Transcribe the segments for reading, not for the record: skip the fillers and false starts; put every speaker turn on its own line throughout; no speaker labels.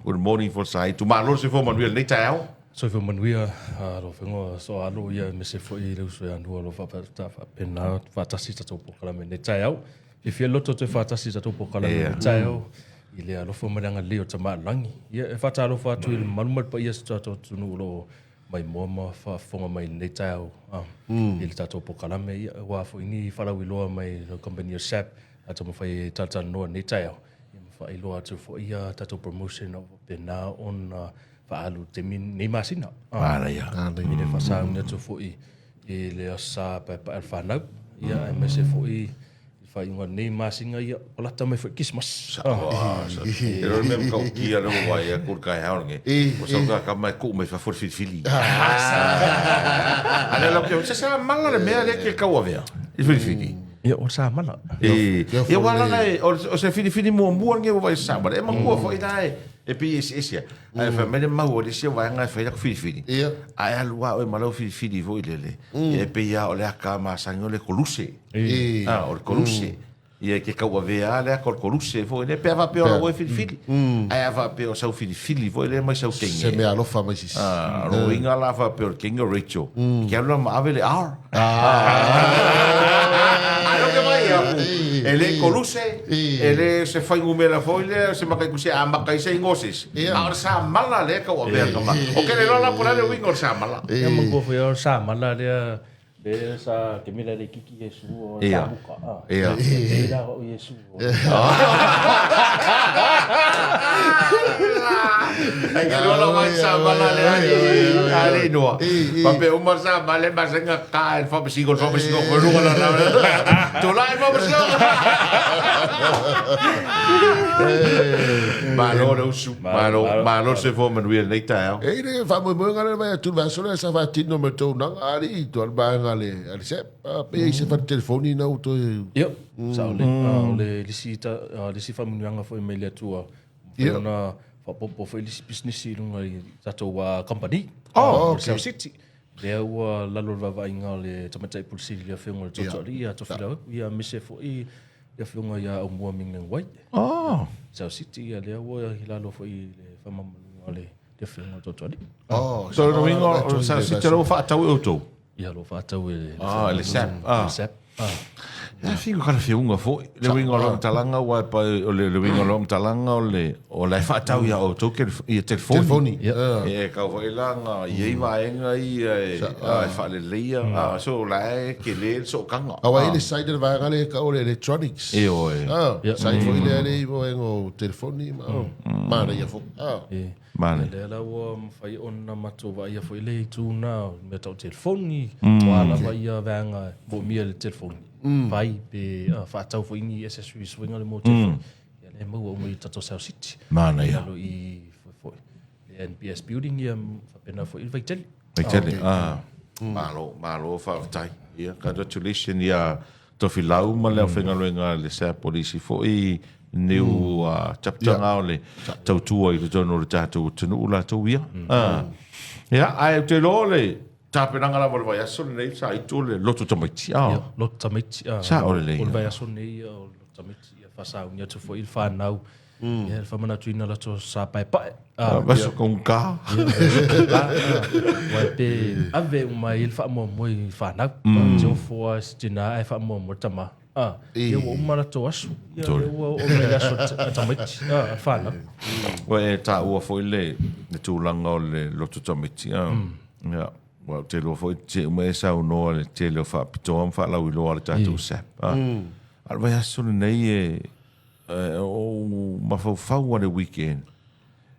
Good morning for sai. Tu malo se fo manuel nei tau.
So for manuia lo fengo so alo ia me se foi le so anu lo fa pena fa tasi ta topo kala me nei tau. If you loto te fa tasi ta topo kala me tau. Ile alo fo madanga leo tama langi. Ia fa ta lo fa tu malmal pa ia sta to tunu lo mai moma fa fonga mai nei tau. Il ta topo kala me wa fo ini Faalauiloa mai company SSAB ata mo fai tata no nei tau. Faalauiloa tu fo ia tato promotion of pena on faalu te min nei masina.
Ya.
Ile fa sa una tu fo i le sa pa alfanau ia me se fo i fa inga nei masinga ia ola ta mai fo Christmas.
Pero me ko ki ana mo vai a kur kai haunge. O so ka mai ku mai fa for fili. Ana lo que se mala le me ale que ka wa vea. Il fili.
Ia o sa mala.
Ia wala nei o se fili mo nge vai sa, but e mangu fo idai. E pi isia. Ai fa mele mau de sia vai nga fa fili. Ia. Ai alua o malo fili vo ilele. E pe ia o le ka ma sangole koluse. O koluse. Ia ke ka wa vea le koluse vo ne pe va pe o o fili. Ai va pe o sa fili vo le mai sa o kenga.
Se me alofa mai sis.
Ro inga la va pe o kenga Rachel. Ke ala ma avele ar. Ele koluse, ele se fai umela foile, se makai kusi a makai se ingoses. Ahora sa mala le ka o ver kama. O ke le lola por ale wingo sa mala.
Ia mango fo ia sa mala le be sa ke mila le kiki Yesu o sa buka.
Ia.
Ia o Yesu.
Ai ke lola mai sa mala le ali no. Pa pe umar sa mala masenga ka el fa besigo ko ruga la. Tu lai fa besigo. Malo se fo manuel nei tau.
Le fa mo ngale vai tu va solo sa va tino me to na ali to al ba ngale ali se pe se fa telefoni na auto.
Yo, sa le lisi fa muanga fo email tua. Na fa popo fo lisi business lunga tato wa company.
Okay.
City. Le wa la lo va inga le tamatai pulsi le fengo le totori to fila ia mise fo i le fengo ia o mo ming wai. South City le wa hilalo fo i le fa mamu le fengo totori.
So no wingo sa City lo fa tau auto.
Ia lo fa tau
le SSAB.
SSAB.
Ja fico kana fiunga fo le wingo lo talanga wa pa le wingo lo talanga o le fa tau ia auto ke ia telefoni. E ka fo ilanga ia va enga ia fa le leia so la ke le so kanga.
Awa ile side va ngale ka o electronics. Sai fo ile le vo engo telefoni ma na ia fo.
Mane.
Le la wa fai ona mato va ia fo ile tu na me tau telefoni. Wala va ia vanga vo mia le telefoni. Vai pe fa tau fo ini SSAB swinga le moto. Ya le mo mo tato South City.
Mana ya.
Lo i fo NPS building ia fa pena fo il Vitel.
Malo fa tai. Ia congratulations ia to filau ma le fenga le sa polisi fo i new chapter ngale tau tua i to no tato tunu la to ia. Ya ai te lole tapena ngala vol vai aso nei sa itu le loto tamiti.
Loto tamiti.
Sa ole le.
Vol vai aso nei loto tamiti ia fa sa unia to fo il fa nau. Ia fa mana tuina la to sa pai pai.
Vaso con ka.
Wa pe ave uma il fa mo fa nau. Jo fo stina ai fa mo tama. Ia wa uma la to aso. Ia wa o le aso tamiti. Fa nau.
Wa e ta ua fo le tu langa le loto tamiti. Ja. Well, te lo foi te me sa no le te lo fa pito am Faalauiloa le tatu SSAB. Al vai aso nei o ma fa le weekend.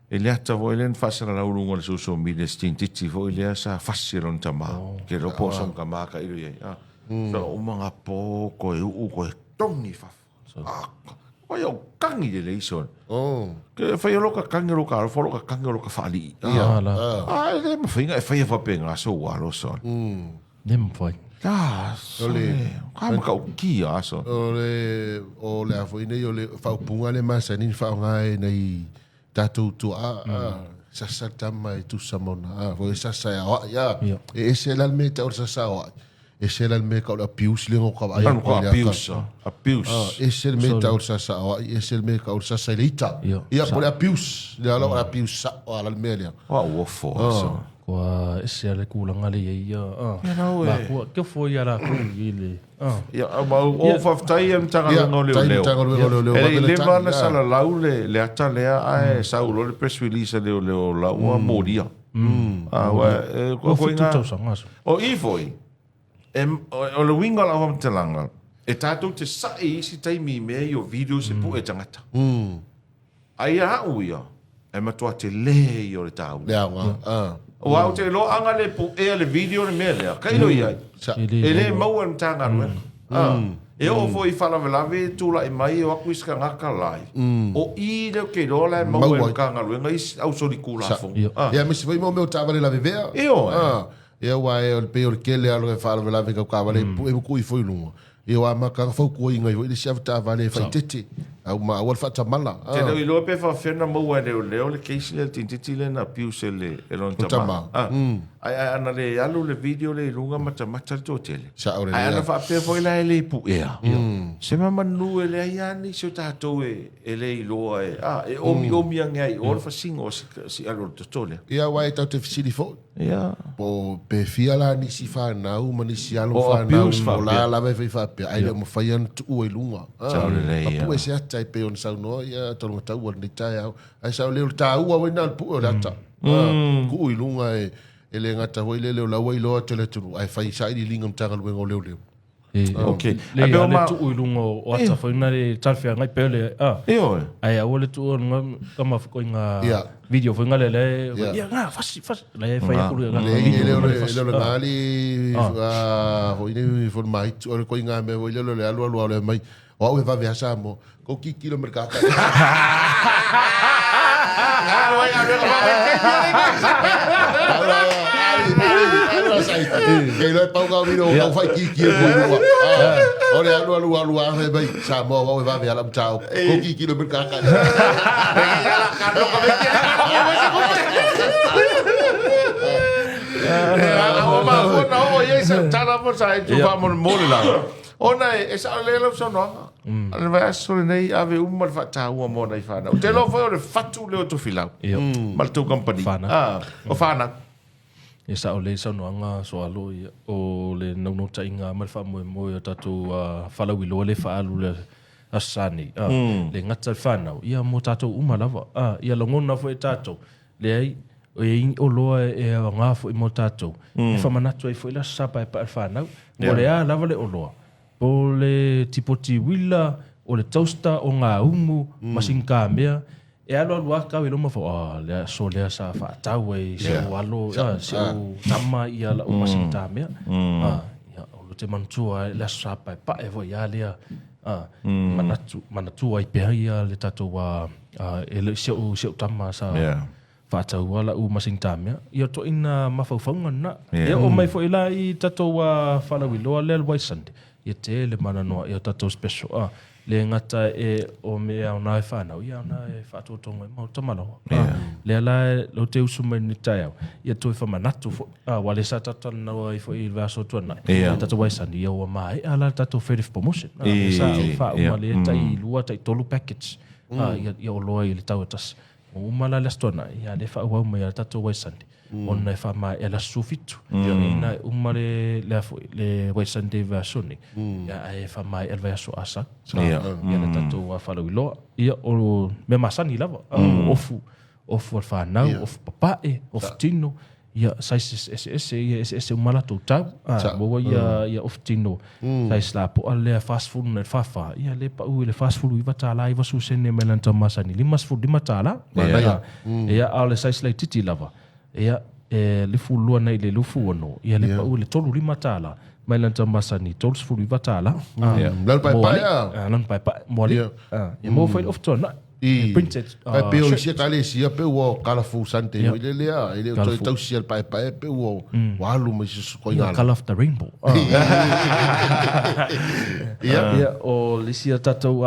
Ele ata vo ele fa sa la ulunga le social media stintiti vo ele sa fasilo tama. Ke lo po som kama ka ilu ye. So o manga po ko u ko tongi fa. Oi o kangi de leison. Ke fai loka kangi loka, fo loka kangi loka fali. Le ma finga e fai fa penga so wa lo son.
Nem foi.
Ole.
Ka ka ki aso.
O le afo ine yo le fa punga le masa ni fa ngai nei tatu tu sasa tama tu samona. Fo sasa ya. E se la meta o sasa. e sela me ka abuse le ngo ka ai
Ano ko abuse.
e sel me ta ur sa e sel me ka ur sa lita ia por abuse le ala abuse sa ala me le
Wa fo so.
Kua ese ale kulanga le ia. Ma kua ke foi ala ku ile.
Ya ma o faftai am tanga ngole leo. Le vana sala laule le ata le a sa ulo le press release le la wa moria. Wa
ko inga.
O I foi. O le winga la wa telanga. E tatou te sai si taimi me yo video se pu e tangata. Ai a uia. E matua te le yo le tau. O au te lo anga le pu e le video le mele. Kai lo ia. Ele mau an tanga no. E o foi fala velave tu la mai o akuiska ngaka lai. O I le ke lo la mau an kanga lo ngai au so di kula fo.
Ya me se foi mo tava le la vivea.
E o.
E o ai o pe o ke le alo fala velave ka ka vale pu e ku I foi lungo. E o ama ka fo ku inga i le xafta vale fa tete. Au ma o fa tamala.
Te no I lo pe fa fena mo le le case le tintiti na piu se le lon tama. Ai ana le alu le video le lunga mata to tele. Ai ana fa pe foi la le pu e. Se mama nu le ai ani so tato e le lo e. E o mi ngai o fa singo si alu to tole.
Ia wai ta te fisili fo.
Ia.
Po pe fia la ni si fa na u ma ni si alu fa na u la la ve fa pe ai le mo fa yan tu e lunga. Pu e se tai pe on sau no ia to no tau ni tai au ai sau le tau wa na pu o lata ku I lunga e le ngata hoi le la wai lo te le tu ai fai sai di lingam tanga lu ngo le
Okay.
Le ale tu I lunga o ata fa na le talfia ngai pe le ai a ole tu on kama ko inga video fa ngale le ia nga fasi le fa ya ku le
ngali hoi ni for mai o ko inga me hoi le alu le mai o e va via samo ko ki kilometer ka ke lo pa ga video o fa ki ko lu o le alu a vai samo o e va via la tao ko ki kilometer ka
Ona e sa le lo so no. Al va so nei ave mal fa ta u mo nei fa. Te lo foi o fatu le to filau. Mal tu company. O fana.
E sa o le so no anga so alo o le no ta inga mal fa mo tatu Faalauiloa le fa alu le asani. Le ngata fana. Ia mo tatu uma lava. Ia longona foi tatu. Le ai o loa e nga foi mo tatu. E fa manatu ai foi la sapa e pa fana. O le a lava le o loa. O le tipoti wila, o le toaster, o ngā umu, masinka mea. E alo waka we loma fo, le so lea sa whaatau e se o alo, se o tama i ala o masinka mea. O lo te mantua le sapa e pa e vo ia lea. Manatua i pēha ia le tato wa, e le se o tama sa whaatau ala o masinka mea. Ia to ina mawhauwhaunga na. E o mai fo ila i tato wa Faalauiloa le alwai Sunday. Ia te le mana noa ia tatou special le ngata e o me au nai whanau ia na e whaatotonga mau tamalawa le ala lo te usu mai ni tai au ia toi whamanatu wale sa tatana i fo i vaso tuana tatou waisani ia ua mai ala tatou Fedif promotion sa wha umale e tai lua tai tolu package ia o loa i le tau atas o umala le astona ia le wha uau mai ala tatou waisani ona e wha mai e la sufitu ina umare le waisande vasoni ia e wha mai e vaso asa ia le tatou Faalauiloa ia o me masani lava ofu al whanau ofu papae ofu tino ia sais SSAB umala tau tau moa ia ofu tino sais la po ale fast food na fafa ia le pa u le fast food i vatala i vasu sene melanta masani limas food limatala ia ale sais la titi lava ia le fulua nei le lufu ono ia le pa le tolu lima tala mai lanta masani tolu fulu iva tala
lan pai pai
lan pai pai mole ia mo foi of tona printed
pe o sia kale sia pe o colorful sante ile lea ile o tau sia pai pe o walu mai se ko ngala
color of the rainbow o lisia tatou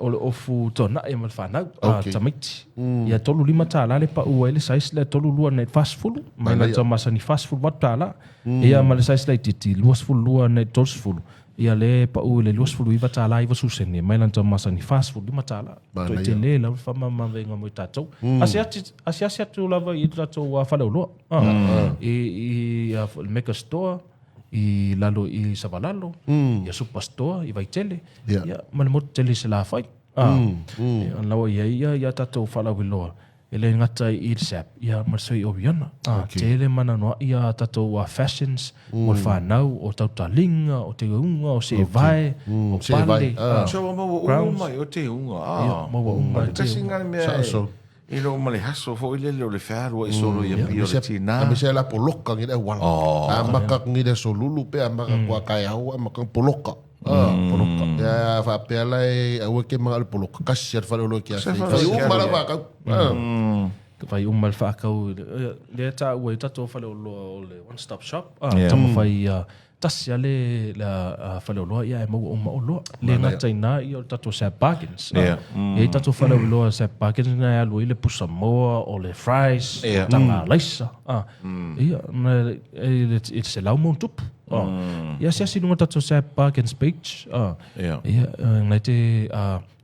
o le ofu tona e mal fanau tamiti ia tolu lima tala le pa ua ile sais le tolu lua ne fast food mai na masa ni fast food watala ia mal sais le titi luas food lua ne tos food ia le pa ua le luas food iva tala iva susene mai na masa ni fast food lima tala to te le la fa mama venga mo tatou asia tu lava i tatou Faalauiloa e make a store i lalo i Savalalo ia superstore i Vaitele ia male mo tele se la fai lawa ia tatou Faalauiloa ele ngata i SSAB ia marsoi obiana tele mana no ia tatou fashions o fanau o tautalinga o te unga o se vai o pande
so mo mai o te unga
mo
tasinga me e lo male haso fo ile le faro e solo ia pio tina
me se la poloka ngi le wala maka ngi le solulu pe maka kwa kai au maka poloka poloka ya fa pe la e o ke ma poloka kasi fa lo ki ase fa mala va ka
vai mal fa ka le ta o tato Faalauiloa le one stop shop tamo fai tasia le la Faalauiloa ia e mau o lo le ngata ina i o tato SSAB bargains e tato Faalauiloa SSAB bargains na alu ile pusa moa o le fries tanga laisa ia e se lau mo tupu ia sia sinunga tato SSAB bargains page ia ngai te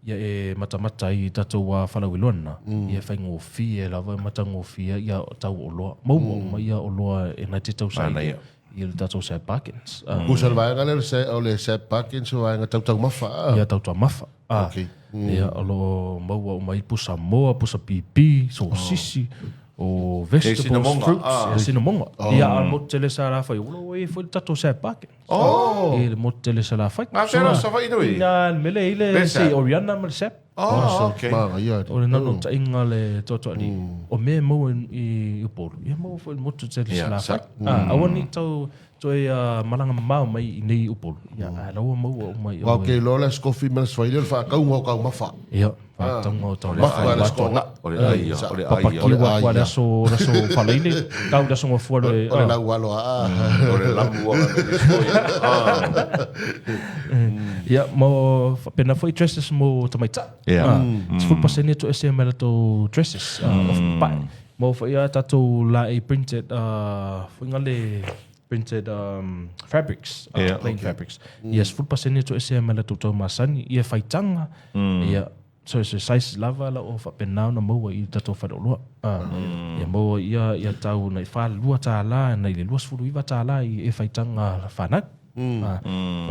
ia e mata i tatou Faalauiloa na ia fai ngofia lava mata ngofia ia tau o loa mau ia o loa e ngai te tau sai ia le tatou SSAB bargains
kusal vai ngale le SSAB bargains vai nga tau mafa
ia tau mafa ia alo mau mai pusa moa pusa pipi sosisi o vegetables fruits sinamonga ia mo tele sara fai ulo e foi tatou SSAB bargains ele mo tele sara fai
pero sa vai no
na mele ile se oriana mal SSAB
okay
o le nano ta inga le toto ali o me mo i upolu ia mo foi mo tele sara fai awani tau toi malanga mau mai nei upolu ia alo mo mai
wa ke lo la scofi mas fai le fa ka un ka mafa
ia tango tau
mafa la scola
ole ai
wa la so falaile tau da so fo
ole la walo
ole la mua
ia mo pena foi dresses mo tamaita full percent to SML to dresses of mo foi tato la a printed foi ngale printed fabrics plain fabrics yes full percent to SML to masani ia faitanga ia so size lava la o pena na mo i tato Faalauiloa ia mo ia tau na fa lua tala na ile luas fulu iva tala i faitanga fanak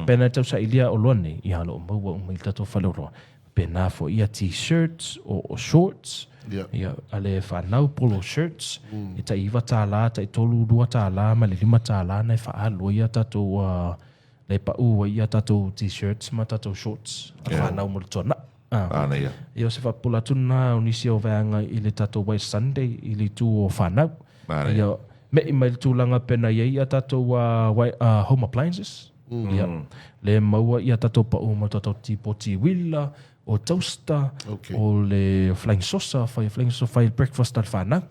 pena tau sa ilia o lone ia lo mo mai tato Faalauiloa pena fo ia t-shirts o shorts ia ale fanau polo shirts ita iva tala ta tolu dua tala ma le lima tala na fa alo ia tato le pa u ia tato t-shirts ma tato shorts fanau mo tona ia se fa pula tuna unisi o vanga ile tato White Sunday ile tu o fanau ia me email tulanga pena ia tato home appliances ia le maua ia tato pa uma tato tipoti willa o toaster o le flying saucer fai breakfast al fanau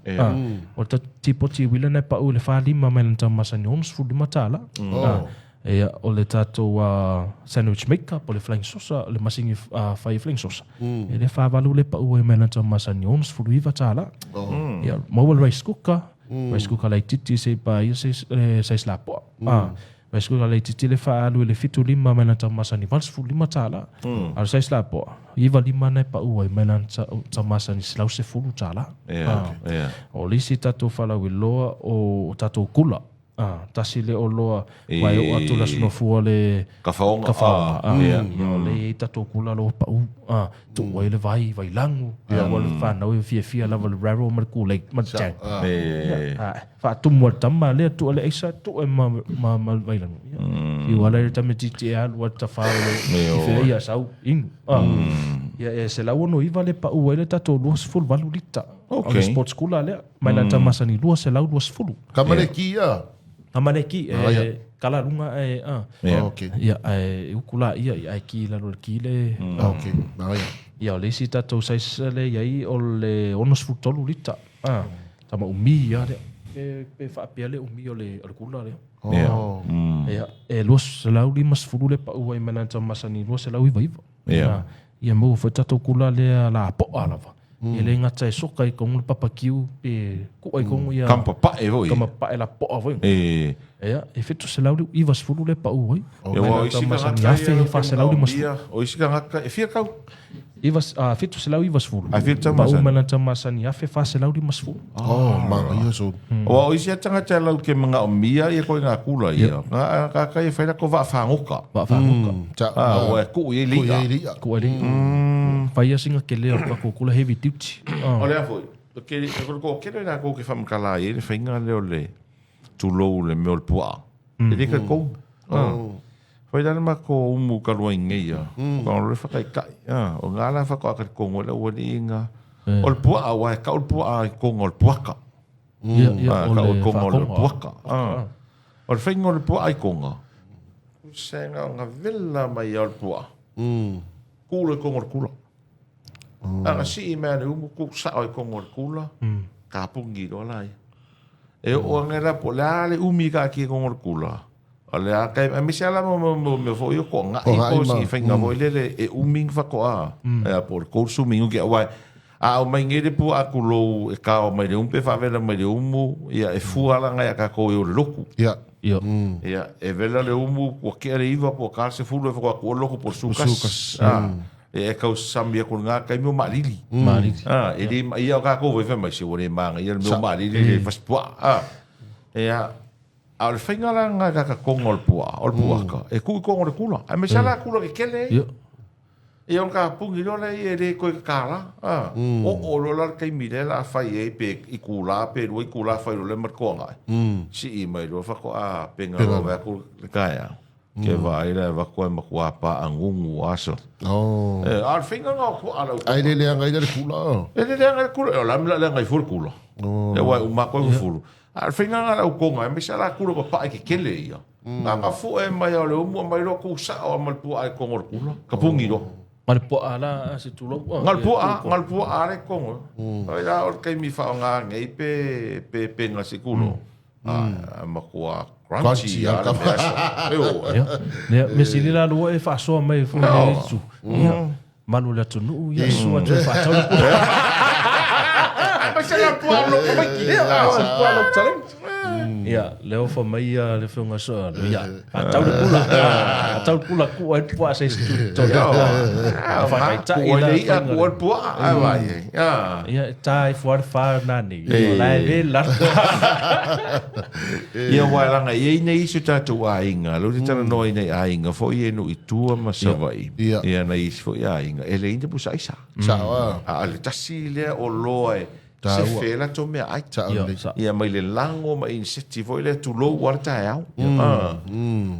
o tato tipoti willa na pa u le fa lima melanta masani ons fu lima tala ia o le tato sandwich maker o le flying saucer le masingi fai flying saucer e le fa valu le pa u e melanta masani ons fu iva tala ia mo rice cooker lai titi se pa ia se slapo rice cooker lai titi le fa alu le fitu lima melanta masani vals fu lima tala al se slapo iva lima na pa u e melanta masani slau se fu tala o lisi tato Faalauiloa o tato kula tasi le o loa mai o atu la sino fua le
kafaonga
ia le tato kula lo pa tu wai le vai langu ia wal fa no fia la wal raro mar ku le mar chang fa tu mo tama le tu le isa tu ma vai langu i wala le tamiti te al wat ta fa le fe ia sau in ia se la wono i vale pa u le tato luas full valulita o sports kula le mai la tamasani luas se la luas full
kamaleki ia
amaneki kala lunga okay ia ukula ia ki la lo ki le Ia le si tatou saisa le iai o le onos futolu lita. Tama umi ia le. Pe whaapea le umi o le kula le. Ia, luas se lau 5 le pa ua I mana tamasani luas se lau iwa. Ia mau whai tatou kula le la po alava. Ia le ngata e soka I kongu le papakiu pe kua I kongu ia.
Kampa pae voi.
Kama pae la po voi. Ia, e fetu se lau iwa sfuru le pa ua.
Ia wa isi ka ngata
se lau
o isi ka ngata e fia kau.
Ivas fetu se lau ivas fulu.
Ai fetu tamasani.
Pa umana tamasani afe fa se lau 5 fulu.
Manga ia so.
O isi atanga te lau ke mga o mia ia ko ngā kula ia. Ngā ka ia whaina ko wa whangoka.
Wa whangoka.
O e ku i liga.
Ku i liga. Whaia singa ke leo pa kukula heavy duty.
O lea foi. Ke ko kere nā ko ke whamkala i le whainga leo le tulou le meo le pua. E reka kou. Whai dana ma ko umu karua ingei ia. Ka ono le whakai kai. O ngā la whako akari kongo le ua ni inga. O le pua a wai ka o le pua a kongo le puaka. Ka o le kongo le puaka. O le whainga o le pua a konga. Senga o ngā vila mai o le pua. Kula kongo le kula. Anga si I mea le umu ku sa o kongo le kula. Ka pungi do lai. E o ngera po le ale umi ka ki kongo le kula. Ale a kai a misi ala me fo yo ko nga I ko si whainga mo le e uming whako a. E a por kursu mingu ki a wai. A o mai ngere pu a kulo e ka o mai le umpe whawera mai le umu. Ia e fuala ngai a ka ko e o le loku.
Ia.
Ia e vela le umu kua kia le iwa po karse fulu e whako a kua loku por sukas. E kau sambia ko ngā kai meo marili. E di ia o ka ko wewe mai se ore manga. Ia meo marili le faspua. E a al whaingala ngā ka kongo le pua, o le puaka. E kui kongo le kula. A me sala kula ke kele. E on ka pungi lola I e re koe kāla. O lola kei mire la whai e pe I kula, pe rua I kula whai role markoa ngai. Si I mai rua whako a penga rua wea kula le kaya. Ke vai le wako e makua pa angungu aso. Al whainga ngā kua ala.
Ai le lea ngai le kula.
E le lea ngai kula. E o lamila lea ngai furu kula. E wai umako e furu. Al whainga ngā rau konga, e misa la kura pa pae ke kele ia. Ngā fu e mai au le umu, mai ro kou sa o amal pua ai kongo le kula. Ka pungi ro.
Ngal pua ala se tulo.
Ngal pua ale kongo. Ai la or kai mi fa ngā ngei pe ngā se kulo. Makua crunchy ala me aso.
Me sili la lua e fa soa mai fu e su. Manu le tunu ia sua te fa tau.
Mas ela pua lo como que
pua lo talent. Ia, leo fa mai le whunga soa. Ia, tau le kula. Tau kula kua e pua se stu. Whakai ta
i la. Ia, kua e pua.
Ia, tai fuar wha nani. Lai ve lata.
Ia, wairanga, ia ina isu tātou a inga. Lo te tana noi nei a inga. Fo i enu I tua masawai. Ia, na isi fo I a inga. E le ina pusa isa.
Sawa.
A le tasi lea o loa e. Se fela to me ai. Ia mai le lango mai in seti foi le tu lo warta au.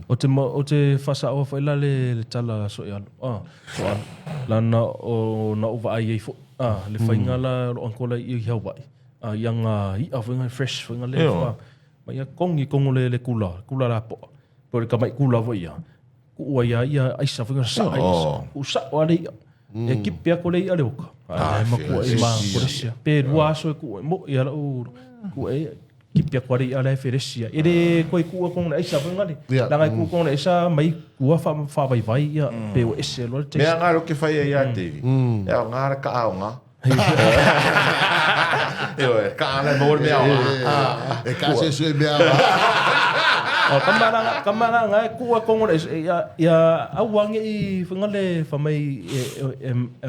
O te fasa o foi la le tala so ia. So lana o na uva ai fo. Le fainga la ankola I hauai. Yanga I afinga fresh fainga le fa. Mai kongi kongo le kula la po. Por ka mai kula voi ia. Ku ia aisa fainga sa. Ku sa wale ia. E kipia ko le ia le oka. Ma ku e ma poresia. Pe rua so ku mo ia la ku e kipia ko le ia le feresia. E de ko ku ko na isa ngani. La ngai ku ko na isa mai ku fa vai ia pe o ese lo te.
Me ngaro ke fai ia te. E ngara ka aonga. E ka ala mo me aonga.
E ka se sui me
Kamara ngai ku ko ngora ia awangi I fangale fa mai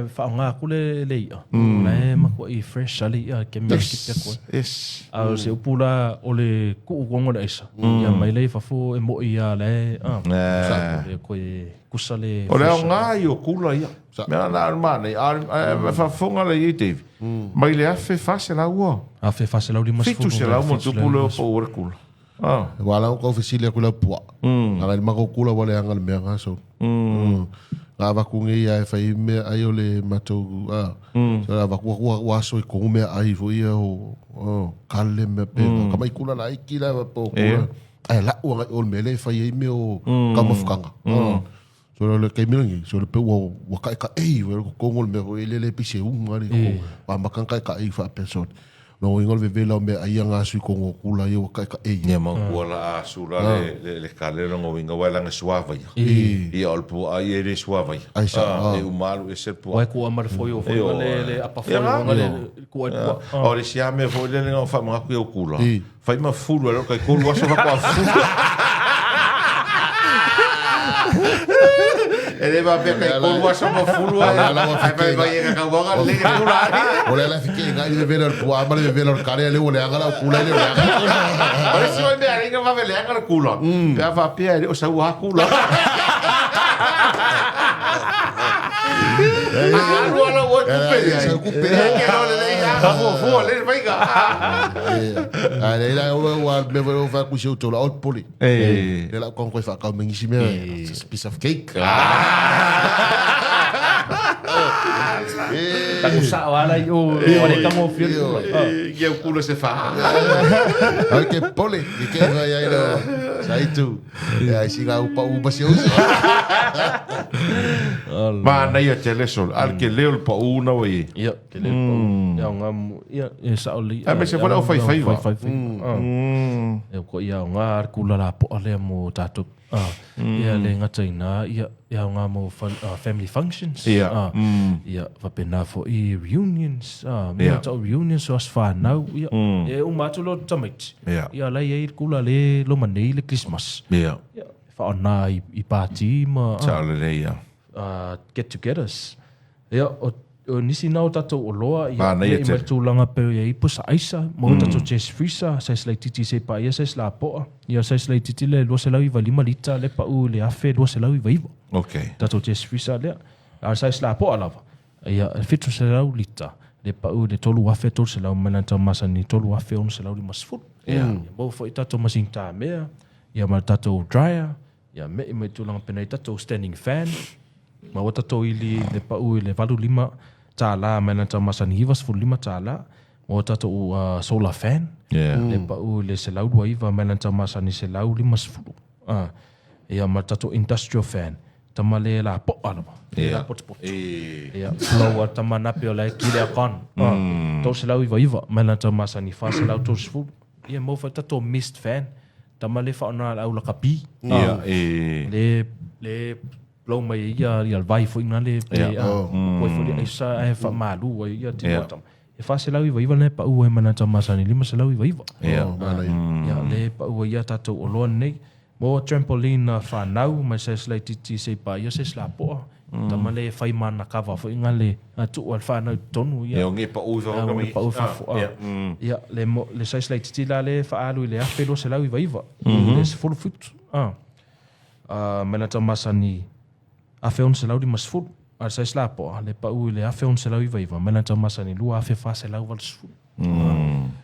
fa nga ku le ia. Mai ma ko I fresh ali ia ke me ki ko.
Yes.
Au se upula o le ku ko ngora isa. Ia mai le fa fo e mo ia le. Sa ko kusale.
O le nga I o kula ia. Me na armane fa fonga le I te. Mai le afe fa se la ua.
Afe fa se la uli mas fu.
Fitu se la mo tu pulo po ora kula.
Wala ko ofisile kula pua. Nga le mako kula wale anga le mea so. Nga waku ngi ai fai me ai o le matou. So la waku waso I kongu mea ai fo ia o kale me pe. Kama I kula la I kila po kula. Ai la ua ngai o le mele fai ai me o kamafukanga. So le kai mirangi, so le pe wa kai ka we ko ngol me ko le pise ngani ko wa makan kai ka fa person. No ingol vela me ayanga su ko ngokula ye wa kai ka
Nye mangkuala asula le kalero ngowinga wala nga suava ya. Ia olpu ai le suava ya. E umalu e serpu.
Wai ko amar foi o foi le apa foi le ko ai.
Ora si ame foi le nga fa mga ku kula. Fai ma fulu alo kai kulu waso fa kwa fulu. Ele vai ver kai kulu waso ma fulu ai vai vai nga ka le kula ani.
Ora la fiquei ngai de ver o amar de ver o care le ole agala o kula le.
Ora si vai ver nga va ver agala kula. Pe fa pia o sa wa kula. Agora o cupe que não le ia vou le vai ga.
Aí lá o me vou fa ku show to la out poli. Ela com ko fa ka mengi me piece of cake.
Tak usah wala yo ore kamo fil.
Que o culo se fa.
Ai que poli, que vai aí lo. Sai tu. Aí siga o pa u pasio.
Mana ia telesol, al que leo pa una we.
Ia, que leo pa una. Ia ngam ia e sauli.
A me se fora o fai.
E ko ia nga kula la po ale mo tatu. Ia le ngataina ia nga mo family functions. Ia va pena fo i reunions. Me ta reunions so as fa now. Ia e o matulo tamit. Ia la ia kula le lo manei le Christmas.
Ia.
Fa ona i party ma.
Chale le ia.
Get-togethers. Ia, o nisi nao tatou o loa, ia i mai tūlanga peo ia i pusa aisa, mo tatou ches frisa, sai slai titi se pa ia, sai sla poa. Ia sai slai titi le lua se lau iwa 5 lita, le pa u le afe lua se lau iwa iwa.
Ok.
Tatou ches frisa lea. A sai sla poa lava. Ia, fitu se lau lita, le pa u le tolu afe tolu se lau mana tau masani, tolu afe onu se lau 5 Ia, mo fo i tatou masing tā mea, ia ma tatou dryer, ia me i mai tūlanga pena i tatou standing fan, ma wata to ili le pa u le 5 tala mena ta masani hivas 5 tala ma wata to solar fan le pa u le selau dua iva mena ta masani selau 5 ia mata to industrial fan tamale la po ala ia pot ia flow tamana pe ola kile kon to selau iva mena ta masani fa selau to sfu ia mo wata to mist fan tamale fa ona au la kapi le blow mai ia vai foi ngale foi foi esa e fa malu ia timotam e fa se lau iva ne pa u e mana tamasani 5 se lau iva ia le pa u ia tato o lo nei mo trampoline fa nau ma se slai titi se pa ia se sla po tamale fai mana kava foi ngale atu al fa na tonu ia
nge pa u fa
ia le se slai titi la le fa alu le afelo se lau iva le se full foot mana tamasani afe on se lau 5 a sai sla po le pa u le afe on se lau iva mena ta masani lua afe fa se lau val su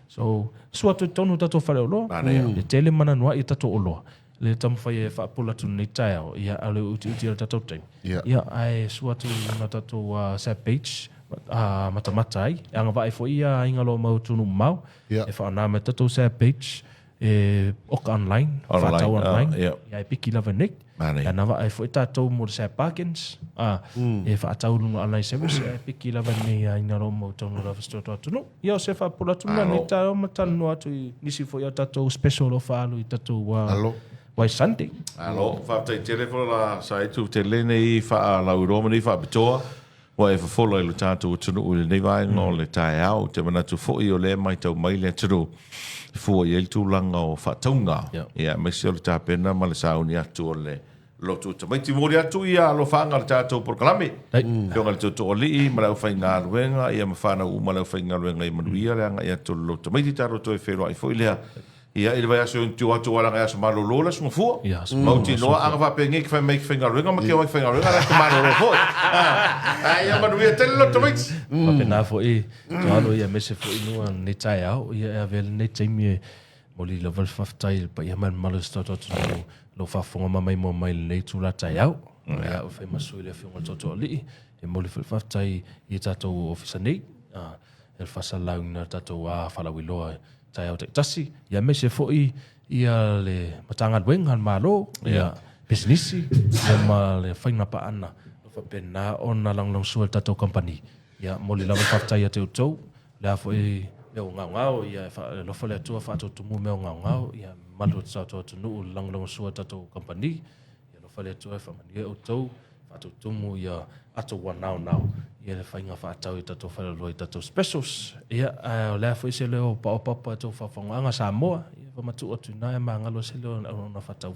so suatu tonu tato fale lo le tele mana noa i tato olo le tam fai fa pula tu nei taio ia ale uti tato time ia ai suatu na tato sa page mata ai anga vai fo ia inga lo mau tunu mau e fa na me tato sa page ok online fa ta online ia piki lava nek ya nava ai foi tatou mo se parkins e fa tau lunga online service e piki lava nei ina ro mo tonu lava sto to no ia se fa pula tu na nei ta mo tanu atu nisi foi tatou special of alu tatou wai Sunday
alo fa te telefone la sai tu te le nei fa la uroma nei fa bitoa wa e fa follow le tatou tunu le nei vai no le tai au te mana tu fo i o le mai tau mai le tunu fo i el tūlanga o whataunga. Ia, me se o le tāpena, ma le sauni atu o le lotu. Ta mai timori atu ia lo whaanga le tātou porkalame. Whionga le tō o lii, ma lau whai ngā ruenga, ia ma whana u ma lau whai ngā ruenga i manuia leanga ia tō lotu. Mai ti tāro tō e whero ai fo i lea. Ia, ili vai aso tiu atu walanga ia so malo lola sunga fua. Mauti noa, anga wha pengi ki whai mai ki whai ngā ruenga, ma kia wai whai ngā ruenga, raka malo lola fo. Ia manuia tele lotu mai.
Pena fo i, tō ia mese fo i nua ne tai au, ia vele ne taimi e moli la val faftai pa ia man malu stoto lo fafonga mamai mo mai le tu la tai au ia o fai masu le fonga toto li e moli faftai i tato ofisa nei el fasa launa tato a Faalauiloa tai au tasi ia me se foi ia le matanga wenga malo ia business ia ma le whainga pa ana lo fa pena ona lang sua tatou company ia mo le lava whaftai a te utau le afo me o ngau ia lo fa le atua whātou tumu me o ngau ia malu tau tau tunu lang sua tatou company ia lo fa le atua whamani e utau whātou tumu ia ato wanau ia le whainga whaatau i tatou whalaloa i tatou specials ia le afo se leo pa o papa tatou whawhanganga Samoa ia whamatu atu nai ma ngalo se leo na whatau